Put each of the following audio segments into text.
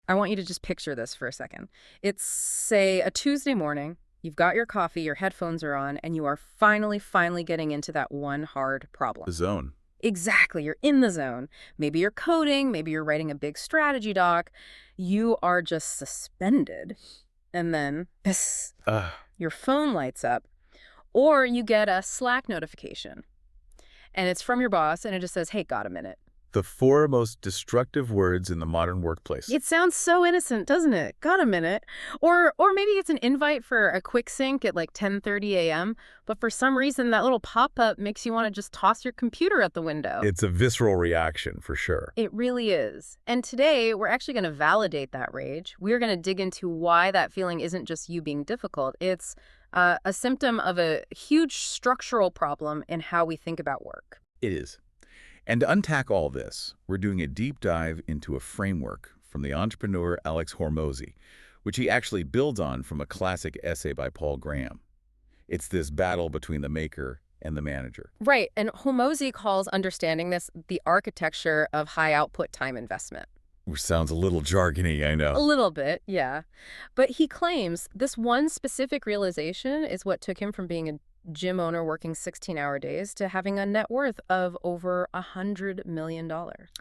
I want you to just picture this for a second. It's, say, a Tuesday morning. You've got your coffee, your headphones are on, and you are finally getting into that one hard The problem. zone. Exactly, you're in the zone. Maybe you're coding, maybe you're writing a big strategy doc. You are just suspended. And then, pss, Ugh. your phone lights up, or you get a Slack notification. And it's from your boss, and it just says, hey, got a minute. The four most destructive words in the modern workplace. It sounds so innocent, doesn't it? Got a minute. Or maybe it's an invite for a quick sync at like 10:30 a.m., but for some reason that little pop-up makes you want to just toss your computer out the window. It's a visceral reaction, for sure. It really is. And today, we're actually going to validate that rage. We're going to dig into why that feeling isn't just you being difficult. It's a symptom of a huge structural problem in how we think about work. It is. And to unpack all this, we're doing a deep dive into a framework from the entrepreneur Alex Hormozy, which he actually builds on from a classic essay by Paul Graham. It's this battle between the maker and the manager. Right, and Hormozy calls understanding this the architecture of high output time investment. Which sounds a little jargony, I A know. little bit, yeah. But he claims this one specific realization is what took him from being a gym owner working 16-hour days to having a net worth of over $100 million.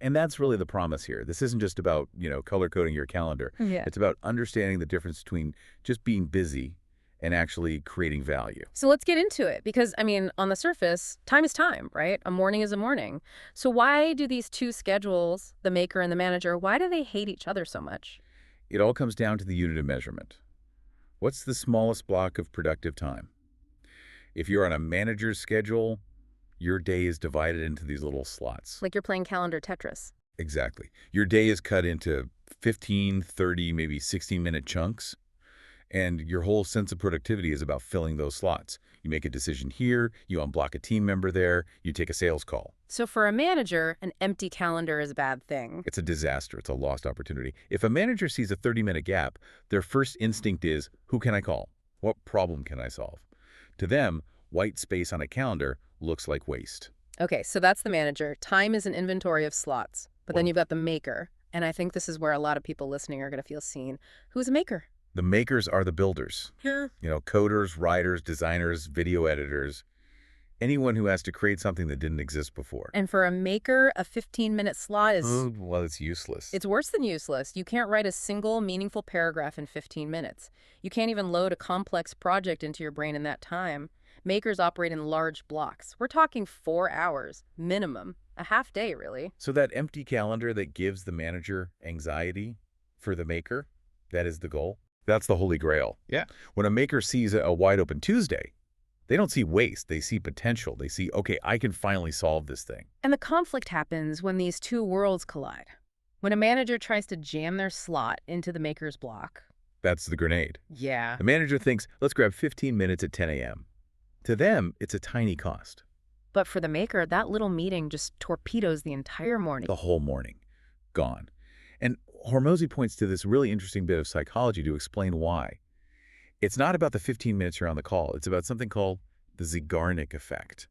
And that's really the promise here. This isn't just about, color coding your calendar. Yeah. It's about understanding the difference between just being busy and actually creating value. So let's get into it because, on the surface, time is time, right? A morning is a morning. So why do these two schedules, the maker and the manager, why do they hate each other so much? It all comes down to the unit of measurement. What's the smallest block of productive time? If you're on a manager's schedule, your day is divided into these little slots. Like you're playing calendar Tetris. Exactly. Your day is cut into 15, 30, maybe 16-minute chunks, and your whole sense of productivity is about filling those slots. You make a decision here, you unblock a team member there, you take a sales call. So for a manager, an empty calendar is a bad thing. It's a disaster. It's a lost opportunity. If a manager sees a 30-minute gap, their first instinct is, who can I call? What problem can I solve? To them, white space on a calendar looks like waste. Okay, so that's the manager. Time is an inventory of slots. But then you've got the maker. And I think this is where a lot of people listening are going to feel seen. Who's a maker? The makers are the builders. Yeah. Coders, writers, designers, video editors, anyone who has to create something that didn't exist before. And for a maker, a 15-minute slot is... Well, it's useless. It's worse than useless. You can't write a single meaningful paragraph in 15 minutes. You can't even load a complex project into your brain in that time. Makers operate in large blocks. We're talking 4 hours, minimum. A half day, really. So that empty calendar that gives the manager anxiety for the maker, that is the goal. That's the holy grail. Yeah. When a maker sees a wide open Tuesday, they don't see waste. They see potential. They see, okay, I can finally solve this thing. And the conflict happens when these two worlds collide. When a manager tries to jam their slot into the maker's block. That's the grenade. Yeah. The manager thinks, let's grab 15 minutes at 10 a.m. To them, it's a tiny cost. But for the maker, that little meeting just torpedoes the entire morning. The whole morning. Gone. And Hormozy points to this really interesting bit of psychology to explain why. It's not about the 15 minutes you're on the call. It's about something called the Zeigarnik effect.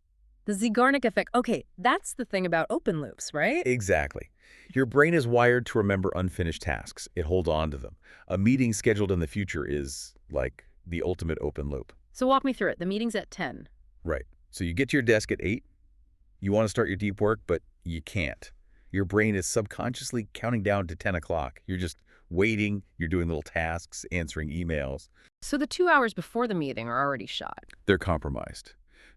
The Zeigarnik effect. Okay, that's the thing about open loops, right? Exactly. Your brain is wired to remember unfinished tasks. It holds on to them. A meeting scheduled in the future is like the ultimate open loop. So walk me through it. The meeting's at 10. Right. So you get to your desk at 8. You want to start your deep work, but you can't. Your brain is subconsciously counting down to 10 o'clock. You're just waiting. You're doing little tasks, answering emails. So the 2 hours before the meeting are already shot. They're compromised.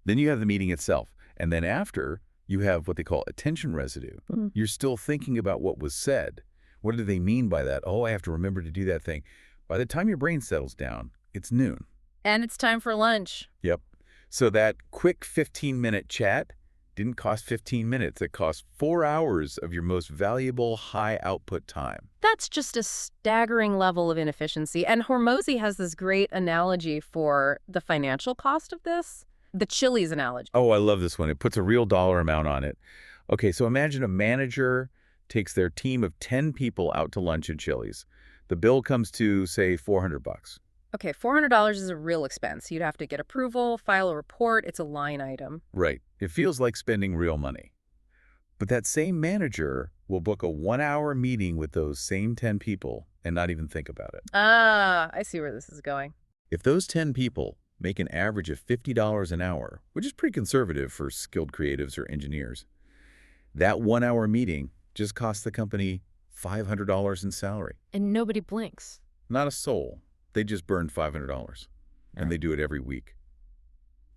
Then you have the meeting itself. And then after, you have what they call attention residue. You're still thinking about what was said. What do they mean by that? Oh, I have to remember to do that thing. By the time your brain settles down, it's noon. And it's time for lunch. Yep. So that quick 15-minute chat didn't cost 15 minutes. It cost 4 hours of your most valuable high-output time. That's just a staggering level of inefficiency. And Hormozy has this great analogy for the financial cost of this. The Chili's analogy. Oh, I love this one. It puts a real dollar amount on it. Okay, so imagine a manager takes their team of 10 people out to lunch at Chili's. The bill comes to, say, $400. Okay, $400 is a real expense. You'd have to get approval, file a report. It's a line item. Right. It feels like spending real money. But that same manager will book a 1-hour meeting with those same 10 people and not even think about it. Ah, I see where this is going. If those 10 people make an average of $50 an hour, which is pretty conservative for skilled creatives or engineers, that 1-hour meeting just costs the company $500 in salary. And nobody blinks. Not a soul. They just burned $500, and Right. they do it every week.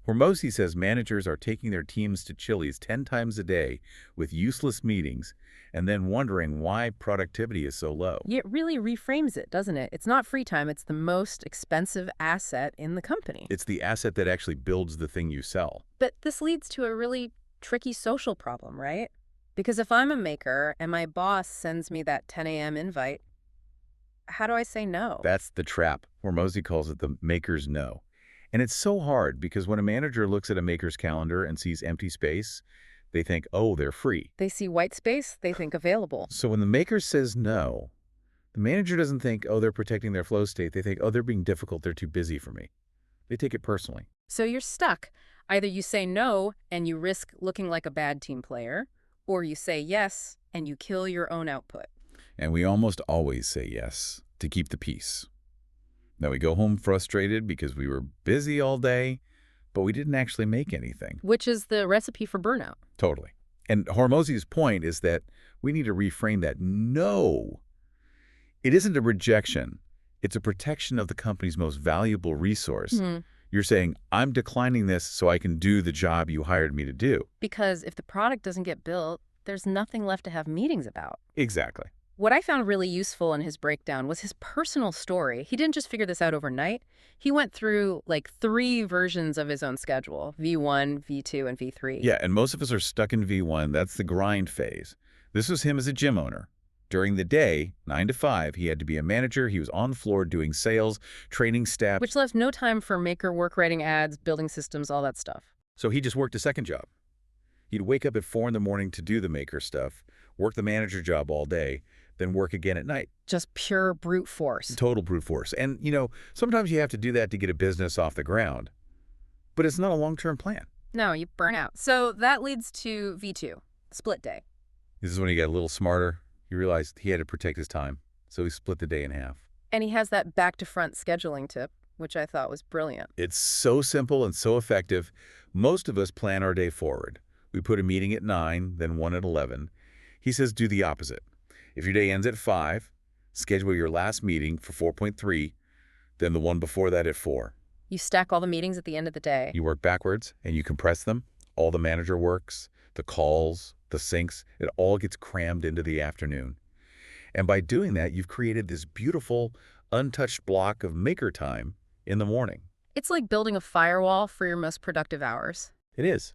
Hormozi says managers are taking their teams to Chili's 10 times a day with useless meetings and then wondering why productivity is so low. It really reframes it, doesn't it? It's not free time. It's the most expensive asset in the company. It's the asset that actually builds the thing you sell. But this leads to a really tricky social problem, right? Because if I'm a maker and my boss sends me that 10 a.m. invite, how do I say no? That's the trap. Hormozi calls it the maker's no. And it's so hard because when a manager looks at a maker's calendar and sees empty space, they think, oh, they're free. They see white space, they think available. So when the maker says no, the manager doesn't think, oh, they're protecting their flow state. They think, oh, they're being difficult. They're too busy for me. They take it personally. So you're stuck. Either you say no and you risk looking like a bad team player, or you say yes and you kill your own output. And we almost always say yes to keep the peace. Now we go home frustrated because we were busy all day, but we didn't actually make anything. Which is the recipe for burnout. Totally. And Hormozi's point is that we need to reframe that no. It isn't a rejection. It's a protection of the company's most valuable resource. You're saying, I'm declining this so I can do the job you hired me to do. Because if the product doesn't get built, there's nothing left to have meetings about. Exactly. What I found really useful in his breakdown was his personal story. He didn't just figure this out overnight. He went through like 3 versions of his own schedule, V1, V2, and V3. Yeah, and most of us are stuck in V1. That's the grind phase. This was him as a gym owner. During the day, 9 to 5, he had to be a manager. He was on the floor doing sales, training staff. Which left no time for maker work, writing ads, building systems, all that stuff. So he just worked a second job. He'd wake up at 4 in the morning to do the maker stuff, work the manager job all day, then work again at night. Just pure brute force. Total brute force. And, sometimes you have to do that to get a business off the ground. But it's not a long-term plan. No, you burn out. So that leads to V2, split day. This is when he got a little smarter. He realized he had to protect his time, so he split the day in half. And he has that back-to-front scheduling tip, which I thought was brilliant. It's so simple and so effective. Most of us plan our day forward. We put a meeting at 9, then one at 11. He says do the opposite. If your day ends at 5, schedule your last meeting for 4.3, then the one before that at 4. You stack all the meetings at the end of the day. You work backwards, and you compress them. All the manager works, the calls, the syncs, it all gets crammed into the afternoon. And by doing that, you've created this beautiful, untouched block of maker time in the morning. It's like building a firewall for your most productive hours. It is.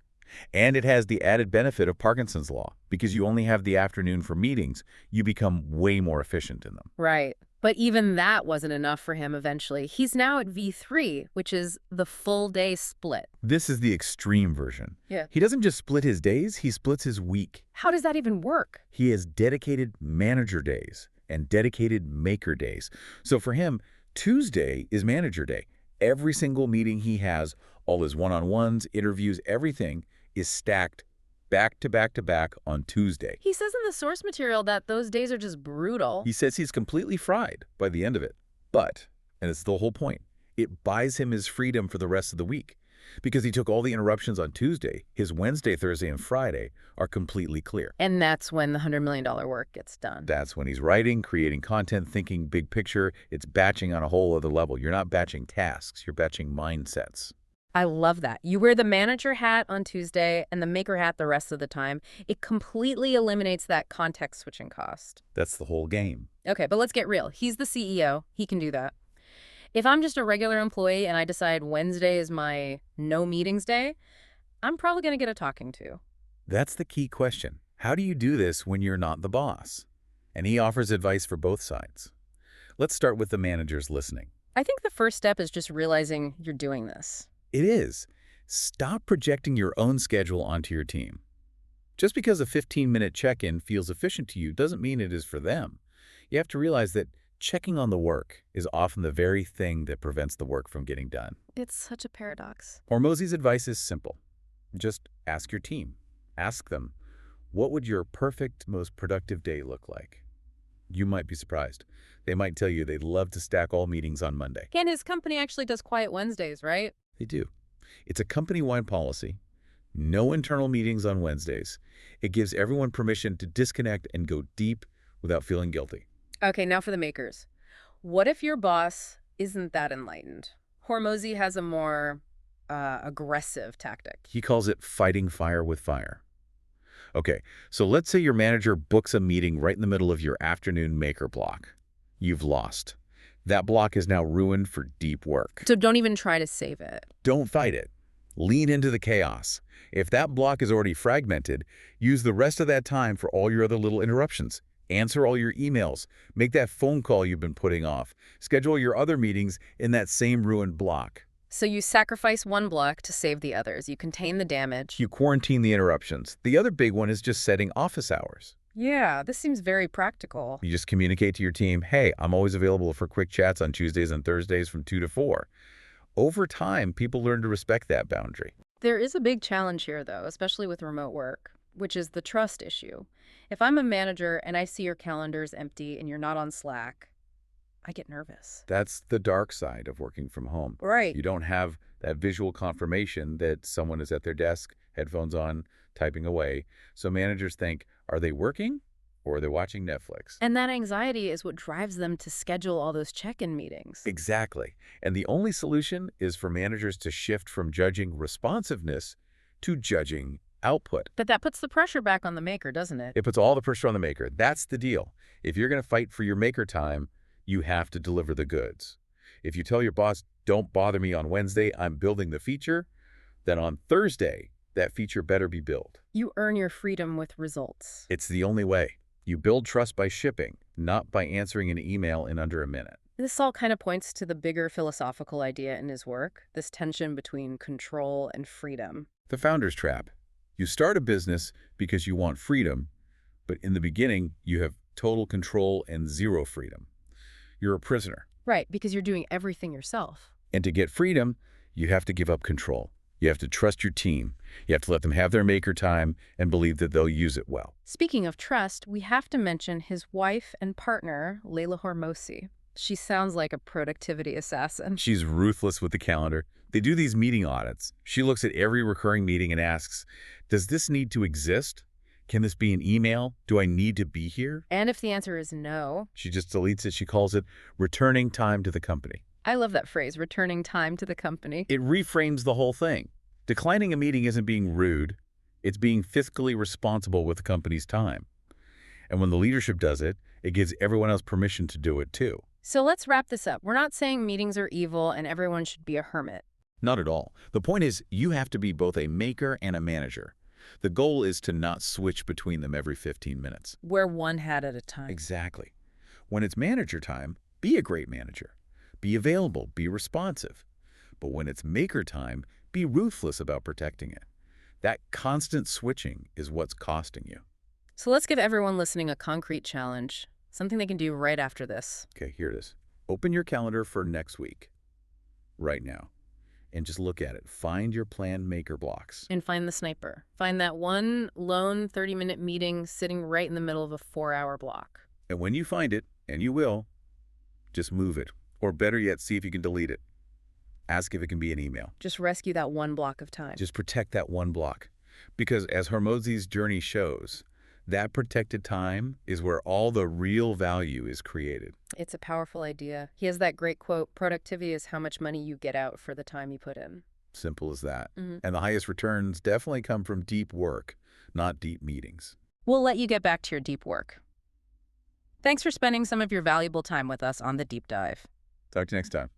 And it has the added benefit of Parkinson's law. Because you only have the afternoon for meetings, you become way more efficient in them. Right. But even that wasn't enough for him eventually. He's now at V3, which is the full day split. This is the extreme version. Yeah. He doesn't just split his days, he splits his week. How does that even work? He has dedicated manager days and dedicated maker days. So for him, Tuesday is manager day. Every single meeting he has, all his one-on-ones, interviews, everything is stacked back to back to back on Tuesday. He says in the source material that those days are just brutal. He says he's completely fried by the end of it. But, and it's the whole point, it buys him his freedom for the rest of the week. Because he took all the interruptions on Tuesday, his Wednesday, Thursday, and Friday are completely clear. And that's when the $100 million work gets done. That's when he's writing, creating content, thinking big picture. It's batching on a whole other level. You're not batching tasks, you're batching mindsets. I love that. You wear the manager hat on Tuesday and the maker hat the rest of the time. It completely eliminates that context switching cost. That's the whole game. Okay, but let's get real. He's the CEO. He can do that. If I'm just a regular employee and I decide Wednesday is my no meetings day, I'm probably going to get a talking to. That's the key question. How do you do this when you're not the boss? And he offers advice for both sides. Let's start with the managers listening. I think the first step is just realizing you're doing this. It is. Stop projecting your own schedule onto your team. Just because a 15-minute check-in feels efficient to you doesn't mean it is for them. You have to realize that checking on the work is often the very thing that prevents the work from getting done. It's such a paradox. Hormozi's advice is simple. Just ask your team. Ask them, what would your perfect, most productive day look like? You might be surprised. They might tell you they'd love to stack all meetings on Monday. And his company actually does Quiet Wednesdays, right? They do. It's a company-wide policy. No internal meetings on Wednesdays. It gives everyone permission to disconnect and go deep without feeling guilty. Okay, now for the makers. What if your boss isn't that enlightened? Hormozy has a more aggressive tactic. He calls it fighting fire with fire. Okay, so let's say your manager books a meeting right in the middle of your afternoon maker block. You've lost. That block is now ruined for deep work. So don't even try to save it. Don't fight it. Lean into the chaos. If that block is already fragmented, use the rest of that time for all your other little interruptions. Answer all your emails. Make that phone call you've been putting off. Schedule your other meetings in that same ruined block. So you sacrifice one block to save the others. You contain the damage. You quarantine the interruptions. The other big one is just setting office hours. Yeah, this seems very practical. You just communicate to your team, hey, I'm always available for quick chats on Tuesdays and Thursdays from 2 to 4. Over time, people learn to respect that boundary. There is a big challenge here, though, especially with remote work, which is the trust issue. If I'm a manager and I see your calendar's empty and you're not on Slack, I get nervous. That's the dark side of working from home. Right. You don't have that visual confirmation that someone is at their desk, headphones on, typing away. So managers think, are they working or are they watching Netflix? And that anxiety is what drives them to schedule all those check-in meetings. Exactly. And the only solution is for managers to shift from judging responsiveness to judging output. But that puts the pressure back on the maker, doesn't it? It puts all the pressure on the maker. That's the deal. If you're going to fight for your maker time, you have to deliver the goods. If you tell your boss, don't bother me on Wednesday, I'm building the feature, then on Thursday, that feature better be built. You earn your freedom with results. It's the only way. You build trust by shipping, not by answering an email in under a minute. This all kind of points to the bigger philosophical idea in his work, this tension between control and freedom. The founder's trap. You start a business because you want freedom, but in the beginning, you have total control and zero freedom. You're a prisoner. Right, because you're doing everything yourself. And to get freedom, you have to give up control. You have to trust your team. You have to let them have their maker time and believe that they'll use it well. Speaking of trust, we have to mention his wife and partner, Leila Hormozi. She sounds like a productivity assassin. She's ruthless with the calendar. They do these meeting audits. She looks at every recurring meeting and asks, does this need to exist? Can this be an email? Do I need to be here? And if the answer is no, She just deletes it. She calls it returning time to the company. I love that phrase, returning time to the company. It reframes the whole thing. Declining a meeting isn't being rude. It's being fiscally responsible with the company's time. And when the leadership does it, it gives everyone else permission to do it too. So let's wrap this up. We're not saying meetings are evil and everyone should be a hermit. Not at all. The point is, you have to be both a maker and a manager. The goal is to not switch between them every 15 minutes. Wear one hat at a time. Exactly. When it's manager time, be a great manager. Be available, be responsive. But when it's maker time, be ruthless about protecting it. That constant switching is what's costing you. So let's give everyone listening a concrete challenge, something they can do right after this. Okay, here it is. Open your calendar for next week, right now, and just look at it. Find your planned maker blocks. And find the sniper. Find that one lone 30-minute meeting sitting right in the middle of a 4-hour block. And when you find it, and you will, just move it. Or better yet, see if you can delete it. Ask if it can be an email. Just rescue that one block of time. Just protect that one block. Because as Hormozi's journey shows, that protected time is where all the real value is created. It's a powerful idea. He has that great quote, productivity is how much money you get out for the time you put in. Simple as that. Mm-hmm. And the highest returns definitely come from deep work, not deep meetings. We'll let you get back to your deep work. Thanks for spending some of your valuable time with us on The Deep Dive. Talk to you next time.